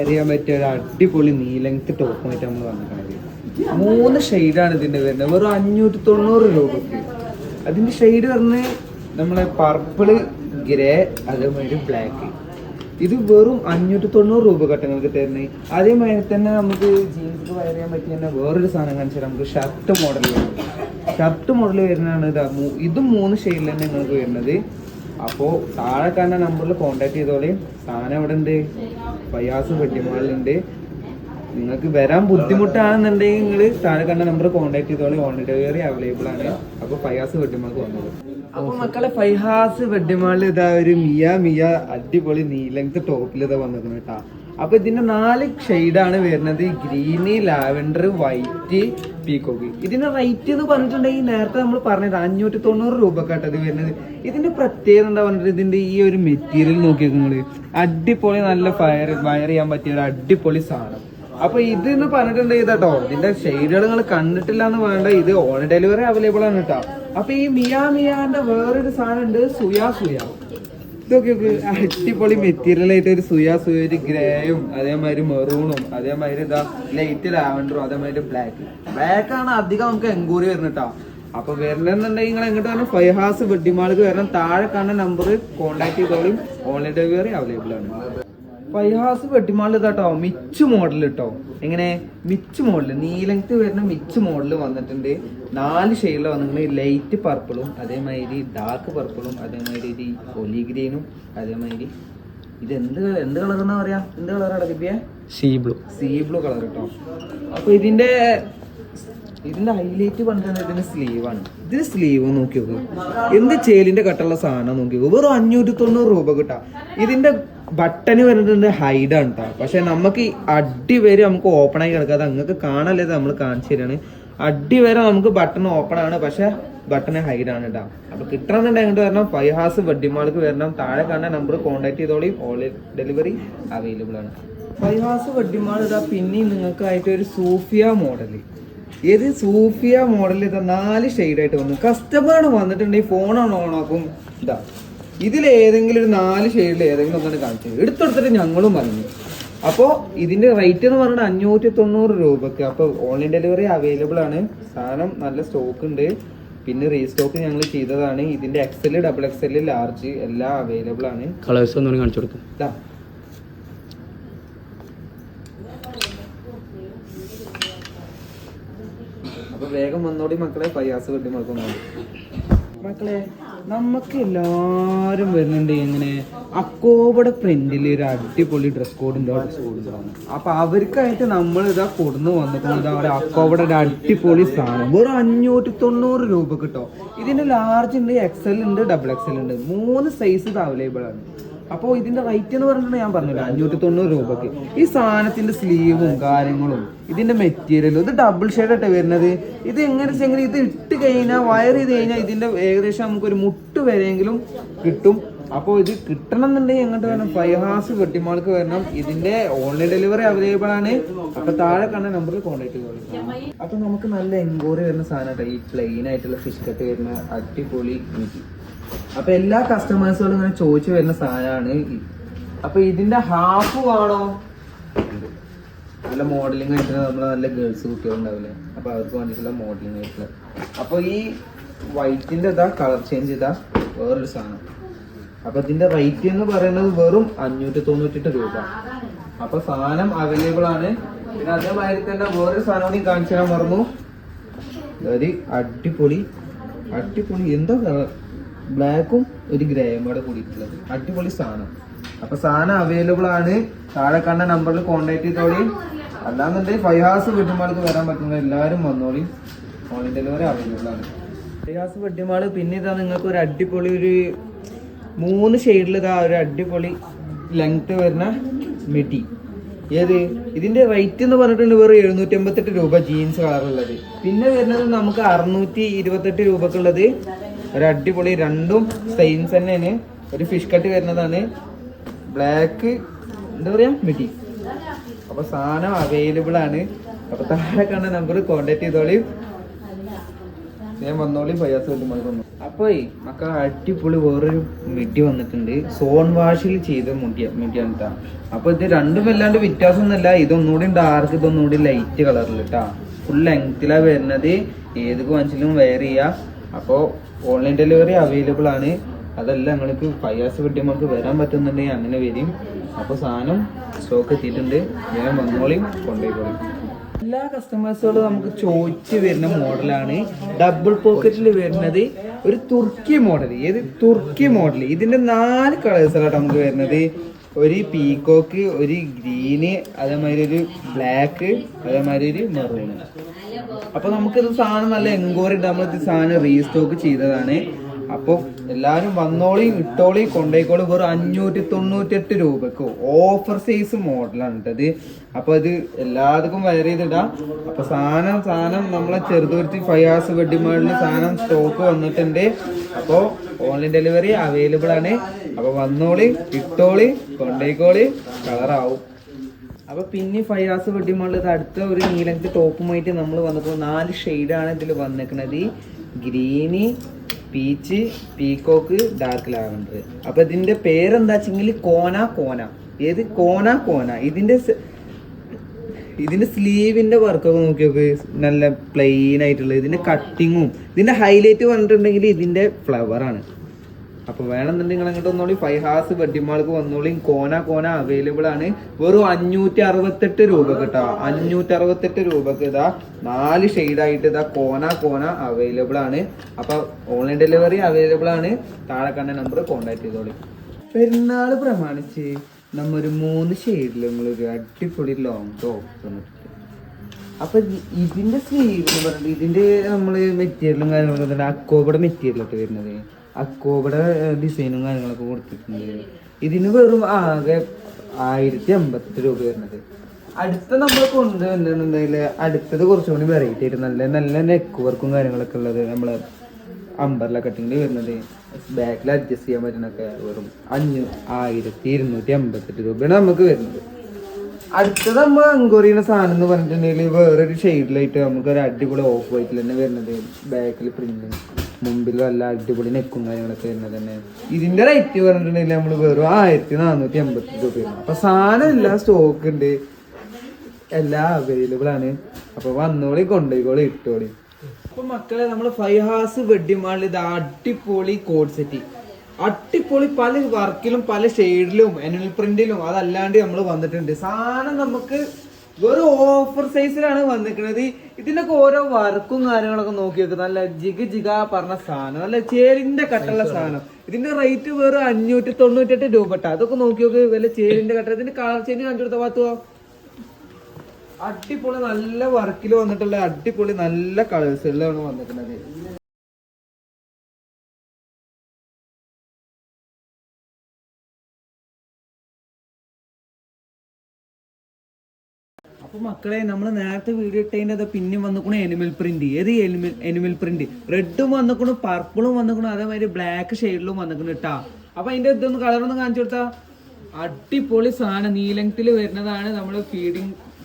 അറിയാൻ പറ്റിയ ഒരു അടിപൊളി നീലങ്ത് ടോപ്പുമായിട്ട് നമ്മൾ വന്നിട്ടുണ്ട്. 3 ഷെയ്ഡാണ് ഇതിന്റെ വരുന്നത്, വെറും 590 രൂപക്ക്. അതിന്റെ ഷെയ്ഡ് പറഞ്ഞ് നമ്മളെ പർപ്പിള്, ഗ്രേ, അതേമാതിരി ബ്ലാക്ക്. ഇത് വെറും 590 രൂപ നിങ്ങൾക്ക് തരുന്നത്. അതേമാതിരി തന്നെ നമുക്ക് ജീൻസ് വയർ ചെയ്യാൻ പറ്റിയ തന്നെ വേറൊരു സാധനം കാണിച്ചാൽ നമുക്ക് ഷർട്ട് മോഡൽ വരുന്നത്. ഷർട്ട് മോഡൽ വരുന്നതാണ് ഇതും 3 ഷെയ്ഡിൽ തന്നെ നിങ്ങൾക്ക് വരുന്നത്. അപ്പോൾ താഴെ കാണുന്ന നമ്പറിൽ കോൺടാക്ട് ചെയ്തോളി. സാധനം ഇവിടെ ഉണ്ട്, ഫയാസ് വെട്ടിമാളിലുണ്ട്. നിങ്ങൾക്ക് വരാൻ ബുദ്ധിമുട്ടാണെന്നുണ്ടെങ്കിൽ നിങ്ങൾ താഴെ കണ്ട നമ്പർ കോൺടാക്ട് ചെയ്തോളി. ഓൺ ഡെലിവറി അവൈലബിൾ ആണ്. അപ്പോൾ ഫയാസ് വെട്ടിമാൾക്ക് വന്നത്. അപ്പോൾ മക്കളെ ഫയാസ് വെട്ടിമാളിൽ ഇതാ ഒരു മിയ അടിപൊളി നീലങ്ത് ടോപ്പിൽ ഇതാ വന്നിരിക്കുന്നത് കേട്ടോ. അപ്പൊ ഇതിന്റെ 4 ഷെയ്ഡാണ് വരുന്നത്, ഗ്രീന്, ലാവൻഡർ, വൈറ്റ്, പീക്കോക്ക്. ഇതിന്റെ റേറ്റ് എന്ന് പറഞ്ഞിട്ടുണ്ടെങ്കിൽ നേരത്തെ നമ്മൾ പറഞ്ഞത് 590 രൂപക്കാട്ടോ ഇത് വരുന്നത്. ഇതിന്റെ പ്രത്യേകത എന്താ പറഞ്ഞിട്ട് ഇതിന്റെ ഈ ഒരു മെറ്റീരിയൽ നോക്കിയാൽ നിങ്ങള് അടിപൊളി നല്ല വയർ ചെയ്യാൻ പറ്റിയ ഒരു അടിപൊളി സാധനം. അപ്പൊ ഇതെന്ന് പറഞ്ഞിട്ടുണ്ടെങ്കിൽ ഇതാട്ടോ, ഇതിന്റെ ഷെയ്ഡുകൾ നിങ്ങൾ കണ്ടിട്ടില്ല എന്ന് വേണ്ട, ഇത് ഓൺ ഡെലിവറി അവൈലബിൾ ആണ് കേട്ടോ. അപ്പൊ ഈ മിയാന്റെ വേറൊരു സാധനം ഉണ്ട്, സുയാ. ഇതൊക്കെ അടിപൊളി മെറ്റീരിയൽ ആയിട്ട് ഒരു സുയാ ഒരു ഗ്രേയും അതേമാതിരി മെറൂണും അതേമാതിരി ഇതാ ലൈറ്റ് ലാവൻഡറും അതേമാതിരി ബ്ലാക്കാണ് അധികം നമുക്ക് എൻക്വയറി വരുന്നത് കേട്ടോ. അപ്പൊ വരണമെന്നുണ്ടെങ്കിൽ നിങ്ങൾ എങ്ങോട്ട് വരണം, ഫയാസ് വെഡിമാൾക്ക് വരണം. താഴെ കാണുന്ന നമ്പർ കോൺടാക്ട് ചെയ്തോളും. ഓൺലൈൻ ഡെലിവറി അവൈലബിൾ ആണ്. ഫയാസ് വെട്ടിമാളിൽ ഇതാട്ടോ മിച്ച് മോഡൽ കേട്ടോ. എങ്ങനെ മിച്ച് മോഡൽ നീലങ്ത് വരുന്ന മിച്ച് മോഡൽ വന്നിട്ടുണ്ട്. 4 ഷെയ്ഡിൽ വന്നിട്ടുണ്ട്, ലൈറ്റ് പർപ്പിളും അതേമാതിരി ഡാർക്ക് പർപ്പിളും അതേമാതിരി ഒലി ഗ്രീനും അതേമാതിരി ഇത് എന്ത് കളർ എന്നാ പറയാ, എന്ത് കളറാണ് കിട്ടിയ സീ ബ്ലൂ കളർ കേട്ടോ. അപ്പൊ ഇതിന്റെ ഹൈലൈറ്റ് പറഞ്ഞിട്ടുണ്ട് ഇതിന്റെ സ്ലീവാണ്. ഇതിന് സ്ലീവ് നോക്കി നോക്ക്, എന്ത് ചേലിന്റെ കട്ടുള്ള സാധനം നോക്കി നോക്ക്. വെറും 590 രൂപ കിട്ടാം. ഇതിന്റെ ബട്ടന് വരുന്നുണ്ട് ഹൈഡാണ് കേട്ടോ. പക്ഷെ നമുക്ക് അടി വരെ നമുക്ക് ഓപ്പൺ ആയി കിടക്കാതെ നിങ്ങൾക്ക് കാണല്ലേ, നമ്മൾ കാണിച്ചു തരാണ്. അടി വരെ നമുക്ക് ബട്ടൺ ഓപ്പൺ ആണ്, പക്ഷെ ബട്ടണ് ഹൈഡാണ് കേട്ടോ. അപ്പൊ കിട്ടണമെന്നുണ്ടെങ്കിൽ അങ്ങോട്ട് വരണം, ഫയാസ് വെഡിമാൾക്ക് വരണം. താഴെ കാണുന്ന നമ്പർ കോൺടാക്ട് ചെയ്തോളി. ഓൺലൈൻ ഡെലിവറി അവൈലബിൾ ആണ്. ഫയാസ് വെഡിമാൾ ഇതാ പിന്നെയും നിങ്ങൾക്കായിട്ട് ഒരു സൂഫിയ മോഡല്. ഏത് സൂഫിയ മോഡൽ ഇതാ 4 ഷെയ്ഡായിട്ട് വന്നു. കസ്റ്റമറാണ് വന്നിട്ടുണ്ടെങ്കിൽ ഫോണാണ് ഓണാക്കും. ഇതാ ഇതിലേതെങ്കിലും ഒരു 4 ഷെയ്ഡിൽ ഏതെങ്കിലും ഒന്നാണ് കാണിച്ചത്, എടുത്തെടുത്തിട്ട് ഞങ്ങളും പറഞ്ഞു. അപ്പോൾ ഇതിന്റെ റേറ്റ് എന്ന് പറഞ്ഞാൽ 590 രൂപക്ക്. അപ്പോൾ ഓൺലൈൻ ഡെലിവറി അവൈലബിൾ ആണ്. സാധനം നല്ല സ്റ്റോക്ക് ഉണ്ട്, പിന്നെ റീസ്റ്റോക്ക് ഞങ്ങൾ ചെയ്തതാണ്. ഇതിന്റെ XL, XXL, ലാർജ് എല്ലാം അവൈലബിൾ ആണ്. കളേഴ്സ് ഒന്നും കാണിച്ചു കൊടുക്കും. അപ്പൊ വേഗം വന്നോടി മക്കളെ, ഫയാസ് വെട്ടി മക്കളെ. നമുക്ക് എല്ലാരും വരുന്നുണ്ട് എങ്ങനെ അക്കോബയുടെ ഫ്രണ്ടില് ഒരു അടിപൊളി ഡ്രസ് കോഡ് ഉണ്ട്. അപ്പൊ അവർക്കായിട്ട് നമ്മൾ ഇതാ കൊടുന്ന് വന്നിട്ടുണ്ട് ഒരു അക്കോബയുടെ ഒരു അടിപൊളി സാധനം. വെറും 590 രൂപ കിട്ടോ. ഇതിന്റെ ലാർജ് ഉണ്ട്, XL ഉണ്ട്, XXL ഉണ്ട്. 3 സൈസ് ഇത് അവൈലബിൾ ആണ്. അപ്പോൾ ഇതിന്റെ റേറ്റ് എന്ന് പറഞ്ഞിട്ട് ഞാൻ പറഞ്ഞില്ല 590 രൂപക്ക്. ഈ സാധനത്തിന്റെ സ്ലീവും കാര്യങ്ങളും ഇതിന്റെ മെറ്റീരിയലും ഇത് ഡബിൾ ഷെയ്ഡായിട്ട് വരുന്നത്. ഇത് എങ്ങനെ വെച്ചെങ്കിൽ ഇത് ഇട്ട് കഴിഞ്ഞാൽ വയർ ചെയ്ത് കഴിഞ്ഞാൽ ഇതിന്റെ ഏകദേശം നമുക്കൊരു മുട്ട് വരെയെങ്കിലും കിട്ടും. അപ്പോൾ ഇത് കിട്ടണം എന്നുണ്ടെങ്കിൽ എങ്ങോട്ട് വരണം, ഫയാസ് വെട്ടിമാൾക്ക് വരണം. ഇതിന്റെ ഓൺലൈൻ ഡെലിവറി അവൈലബിൾ ആണ്. അപ്പൊ താഴെ കണ്ട നമ്പറിൽ കോൺടാക്ട് ചെയ്തോളൂ. അപ്പൊ നമുക്ക് നല്ല എൻക്വയറി വരുന്ന സാധനം ഈ പ്ലെയിൻ ആയിട്ടുള്ള ഫിഷ് കട്ട് വരുന്ന അടിപൊളി എനിക്ക്. അപ്പൊ എല്ലാ കസ്റ്റമേഴ്സുകളും ഇങ്ങനെ ചോദിച്ചു വരുന്ന സാധനമാണ്. അപ്പൊ ഇതിന്റെ ഹാഫ് വേണോ, നല്ല മോഡലിംഗ് ആയിട്ടുള്ള നമ്മളെ നല്ല ഗേൾസ് കുട്ടികളുണ്ടാവില്ലേ, അപ്പൊ അവർക്ക് വേണ്ടിയിട്ടുള്ള മോഡലിംഗ് ആയിട്ടുള്ള. അപ്പൊ ഈ വൈറ്റിന്റെ ഇതാ കളർ ചേഞ്ച് ചെയ്താ വേറൊരു സാധനം. അപ്പൊ ഇതിന്റെ റേറ്റ് എന്ന് പറയുന്നത് വെറും 598 രൂപ. അപ്പൊ സാധനം അവൈലബിൾ ആണ്. പിന്നെ അതേമാതിരി തന്നെ വേറൊരു സാധനം കൂടി കാണിച്ചു തരാൻ മറന്നു. അതായത് അടിപൊളി എന്താ ബ്ലാക്കും ഒരു ഗ്രേയും കൂടെ കൂടിയിട്ടുള്ളത് അടിപൊളി സാധനം. അപ്പൊ സാധനം അവൈലബിൾ ആണ്. താഴെ കണ്ട നമ്പറിൽ കോൺടാക്ട് ചെയ്തോളി. അല്ലാന്നുണ്ടെങ്കിൽ ഫയാസ് വെഡിമാൾക്ക് വരാൻ പറ്റുന്ന എല്ലാവരും വന്നോളി. ഓൺലൈൻ ഡെലിവറി അവൈലബിൾ ആണ്. ഫയാസ് വെഡിമാള്. പിന്നെ ഇതാ നിങ്ങൾക്ക് ഒരു അടിപൊളി ഒരു 3 ഷെയ്ഡിൽ ഇതാ ഒരു അടിപൊളി ലെങ്ത് വരുന്ന മെറ്റി. ഏത് ഇതിന്റെ റേറ്റ് എന്ന് പറഞ്ഞിട്ടുണ്ട് വെറും 788 രൂപ ജീൻസ് കളറുള്ളത്. പിന്നെ വരുന്നത് നമുക്ക് 628 രൂപക്കുള്ളത് ഒരു അടിപൊളി 2 സൈൻസ് തന്നെയാണ്. ഒരു ഫിഷ് കട്ട് വരുന്നതാണ്, ബ്ലാക്ക് എന്താ പറയാ മെറ്റി. അപ്പൊ സാധനം അവൈലബിൾ ആണ്. അപ്പൊ താഴെ കണ്ട നമ്പർ കോൺടാക്ട് ചെയ്തോളി. ഞാൻ വന്നോളി ഫയാസ് വന്നു. അപ്പൊ മക്കൾ അടിപൊളി വേറൊരു മിഡി വന്നിട്ടുണ്ട്. സോൺ വാഷിൽ ചെയ്ത മിഡിയാണ് കേട്ടാ. അപ്പൊ ഇത് രണ്ടും വല്ലാണ്ട് വ്യത്യാസമൊന്നുമില്ല. ഇതൊന്നുകൂടി ഡാർക്ക്, ഇതൊന്നുകൂടി ലൈറ്റ് കളറിൽ കേട്ടാ. ഫുൾ ലെങ്ത്തിലാണ് വരുന്നത്. ഏതൊക്കെ വാങ്ങിച്ചാലും വെയർ ചെയ്യാം. അപ്പോൾ ഓൺലൈൻ ഡെലിവറി അവൈലബിൾ ആണ്. അതല്ല നിങ്ങൾക്ക് ഫയാസ് വെട്ടിമാർക്ക് വരാൻ പറ്റുന്നുണ്ടെങ്കിൽ അങ്ങനെ വരും. അപ്പോൾ സാധനം സ്റ്റോക്ക് എത്തിയിട്ടുണ്ട്. വേഗം വന്നോളിയും കൊണ്ടുപോയിക്കോളും. എല്ലാ കസ്റ്റമേഴ്സുകളും നമുക്ക് ചോദിച്ച് വരുന്ന മോഡലാണ് ഡബിൾ പോക്കറ്റിൽ വരുന്നത്. ഒരു തുർക്കി മോഡൽ. ഏത് തുർക്കി മോഡൽ? ഇതിന്റെ 4 കളേഴ്സാണ് നമുക്ക് വരുന്നത്. ഒരു പീകോക്ക്, ഒരു ഗ്രീന്, അതേമാതിരി ഒരു ബ്ലാക്ക്, അതേമാതിരി ഒരു മെറൂൺ. അപ്പൊ നമുക്കിത് സാധനം നല്ല എൻക്വയറി ഉണ്ട്. നമ്മളിത് സാധനം റീസ്റ്റോക്ക് ചെയ്തതാണ്. അപ്പോൾ എല്ലാവരും വന്നോളിയും ഇട്ടോളിയും കൊണ്ടേക്കോളും. വെറും 598 രൂപക്ക് ഓഫർ സൈസ് മോഡലാണ് ഇട്ടത്. അപ്പോൾ ഇത് എല്ലാവർക്കും വയർ ചെയ്തിടാം. അപ്പോൾ സാധനം നമ്മളെ ചെറുതുരുത്തി ഫയാസ് വെഡിമാളിൽ സാധനം സ്റ്റോക്ക് വന്നിട്ടുണ്ട്. അപ്പോൾ ഓൺലൈൻ ഡെലിവറി അവൈലബിൾ ആണ്. അപ്പോൾ വന്നോളി, ഇട്ടോളി, കൊണ്ടേക്കോളി, കളറാവും. അപ്പോൾ പിന്നെ ഫയാസ് വെഡിമാളിൽ ഇത് അടുത്ത ഒരു നീലത്തെ ടോപ്പുമായിട്ട് നമ്മൾ വന്നപ്പോൾ 4 ഷെയ്ഡാണ് ഇതിൽ വന്നിരിക്കുന്നത്. Green, peach, peacock, dark lavender. അപ്പൊ ഇതിന്റെ പേരെന്താ വെച്ചെങ്കിൽ കോന. ഏത് കോന. ഇതിന്റെ സ്ലീവിന്റെ വർക്കൊക്കെ നോക്കി നോക്ക്. നല്ല പ്ലെയിൻ ആയിട്ടുള്ള ഇതിന്റെ കട്ടിങ്ങും ഇതിന്റെ ഹൈലൈറ്റ് പറഞ്ഞിട്ടുണ്ടെങ്കിൽ ഇതിന്റെ ഫ്ലവർ ആണ്. അപ്പൊ വേണമെന്നുണ്ടെങ്കിൽ നിങ്ങൾ അങ്ങോട്ട് വന്നോളി. ഫൈഹാസ് വെഡിമാൾക്ക് വന്നോളി. കോന അവൈലബിൾ ആണ്. വെറും 568 രൂപ കേട്ടോ. 568 രൂപക്ക് ഇതാ 4 ഷെയ്ഡായിട്ട് ഇതാ കോന അവൈലബിൾ ആണ്. അപ്പൊ ഓൺലൈൻ ഡെലിവറി അവൈലബിൾ ആണ്. താഴെ കണ്ട നമ്പർ കോൺടാക്ട് ചെയ്തോളി. പെരുന്നാൾ പ്രമാണിച്ച് നമ്മൊരു 3 ഷെയ്ഡിൽ നമ്മളൊരു അടിപൊളി ലോങ് ടോപ്പ് തന്നിട്ടുണ്ട്. അപ്പൊ ഇതിന്റെ സ്ലീവ് എന്ന് പറഞ്ഞിട്ട് ഇതിന്റെ നമ്മള് മെറ്റീരിയലും കാര്യങ്ങളൊക്കെ തന്നെ അക്കോബയുടെ മെറ്റീരിയലൊക്കെ വരുന്നത്. അക്കോബയുടെ ഡിസൈനും കാര്യങ്ങളൊക്കെ കൊടുത്തിട്ടുണ്ട്. ഇതിന് വെറും ആകെ 1088 രൂപ വരുന്നത്. അടുത്ത നമ്മൾ കൊണ്ടുവന്നിട്ടുണ്ടെങ്കിൽ അടുത്തത് കുറച്ചുകൂടി വെറൈറ്റി ആയിട്ട് നല്ല നെക്ക് വർക്കും കാര്യങ്ങളൊക്കെ ഉള്ളത് നമ്മളെ അമ്പർല കട്ടിങ്ങിൽ വരുന്നത്. ബാക്കിൽ അഡ്ജസ്റ്റ് ചെയ്യാൻ പറ്റുന്നൊക്കെ വെറും 1288 രൂപയാണ് നമുക്ക് വരുന്നത്. അടുത്തത് നമ്മൾ എൻക്വയറിയുടെ സാധനം എന്ന് പറഞ്ഞിട്ടുണ്ടെങ്കിൽ വേറൊരു ഷെയ്ഡിലായിട്ട് നമുക്ക് ഒരു അടിപൊളി ഓഫ് വൈറ്റിൽ തന്നെ വരുന്നത്. ബാക്കിൽ പ്രിന്റ്, മുമ്പിൽ നല്ല അടിപൊളി നെക്കും കാര്യങ്ങളൊക്കെ വരുന്നത് തന്നെ. ഇതിന്റെ റേറ്റ് പറഞ്ഞിട്ടുണ്ടെങ്കിൽ നമ്മൾ വെറും 1480 രൂപയാണ്. അപ്പൊ സാധനം എല്ലാം സ്റ്റോക്ക് ഉണ്ട്, എല്ലാം അവൈലബിൾ ആണ്. അപ്പൊ വന്നോളി, കൊണ്ടോയിക്കോളി, ഇട്ടോളി. അപ്പൊ മക്കളെ നമ്മള് ഫൈഹാസ് വെഡിമാളിൽ ഇത് അടിപൊളി കോഡ് സെറ്റ്, അടിപൊളി പല വർക്കിലും പല ഷെയ്ഡിലും അനിമൽ പ്രിന്റിലും അതല്ലാണ്ട് നമ്മൾ വന്നിട്ടുണ്ട്. സാധനം നമുക്ക് വെറും ഓഫർ സൈസിലാണ് വന്നിരിക്കുന്നത്. ഇതിനൊക്കെ ഓരോ വർക്കും കാര്യങ്ങളൊക്കെ നോക്കി വെക്കുക. നല്ല ജിഗ പറഞ്ഞ സാധനം, നല്ല ചേരിന്റെ കട്ടുള്ള സാധനം. ഇതിന്റെ റേറ്റ് വെറും 598 രൂപ. അതൊക്കെ നോക്കി നോക്ക്. വല്ല ചേരിന്റെ കട്ട. ഇതിന്റെ കളർ ചേഞ്ച് കാണിച്ചു കൊടുത്ത പാത്തുവോ. അടിപൊളി നല്ല വർക്കിൽ വന്നിട്ടുള്ള അടിപൊളി നല്ല കളേഴ്സുകളിലാണ് വന്നിരിക്കുന്നത്. അപ്പൊ മക്കളെ നമ്മൾ നേരത്തെ വീഡിയോ ഇട്ടതിൻ്റെ പിന്നെയും വന്നിക്കണു എനിമൽ പ്രിന്റ്. ഏത് എനിമൽ പ്രിന്റ്? റെഡും വന്നിക്കണു, പർപ്പിളും വന്നിക്കണു, അതേമാതിരി ബ്ലാക്ക് ഷെയ്ഡിലും വന്നിക്കണു കേട്ടാ. അപ്പൊ അതിന്റെ ഇതൊന്ന് കളറൊന്ന് കാണിച്ചു കൊടുത്താ. അടിപൊളി സാധനം നീലത്തിൽ വരുന്നതാണ്. നമ്മൾ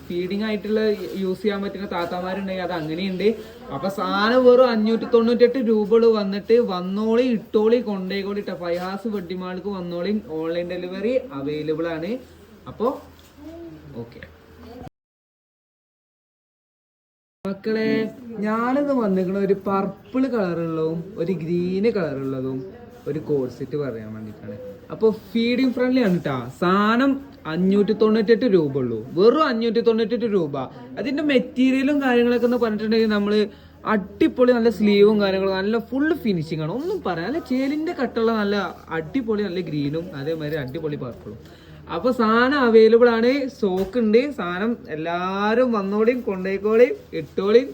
ഫീഡിങ് ആയിട്ടുള്ള യൂസ് ചെയ്യാൻ പറ്റുന്ന താത്താമാരുണ്ടെങ്കിൽ അത് അങ്ങനെയുണ്ട്. അപ്പൊ സാധനം വെറും 598 രൂപകൾ വന്നിട്ട് വന്നോളി, ഇട്ടോളി, കൊണ്ടേക്കോളി ഇട്ട ഫൈഹാസ് വെഡിമാൾക്ക് വന്നോളി. ഓൺലൈൻ ഡെലിവറി അവൈലബിൾ ആണ്. അപ്പോ ഓക്കെ മക്കളെ, ഞാനിത് വന്നിരിക്കണ ഒരു പർപ്പിൾ കളറുള്ളതും ഒരു ഗ്രീന് കളറുള്ളതും ഒരു കോഡ് സെറ്റ് പറയാൻ വേണ്ടിയിട്ടാണ്. അപ്പോൾ ഫീഡിങ് ഫ്രണ്ട്ലി ആണ് കേട്ടാ. സാധനം 598 രൂപ ഉള്ളൂ. വെറും 598 രൂപ. അതിന്റെ മെറ്റീരിയലും കാര്യങ്ങളൊക്കെ എന്ന് പറഞ്ഞിട്ടുണ്ടെങ്കിൽ നമ്മള് അടിപൊളി നല്ല സ്ലീവും കാര്യങ്ങളും നല്ല ഫുള്ള് ഫിനിഷിംഗ് ആണ്. ഒന്നും പറയാം. നല്ല ചേലിന്റെ കട്ടുള്ള നല്ല അടിപൊളി നല്ല ഗ്രീനും അതേമാതിരി അടിപൊളി പർപ്പിളും. അപ്പൊ സാധനം അവൈലബിൾ ആണ്, സ്റ്റോക്ക് ഉണ്ട്. സാധനം എല്ലാരും വന്നോളിയും, കൊണ്ടേക്കോളിയും, ഇട്ടോളിയും.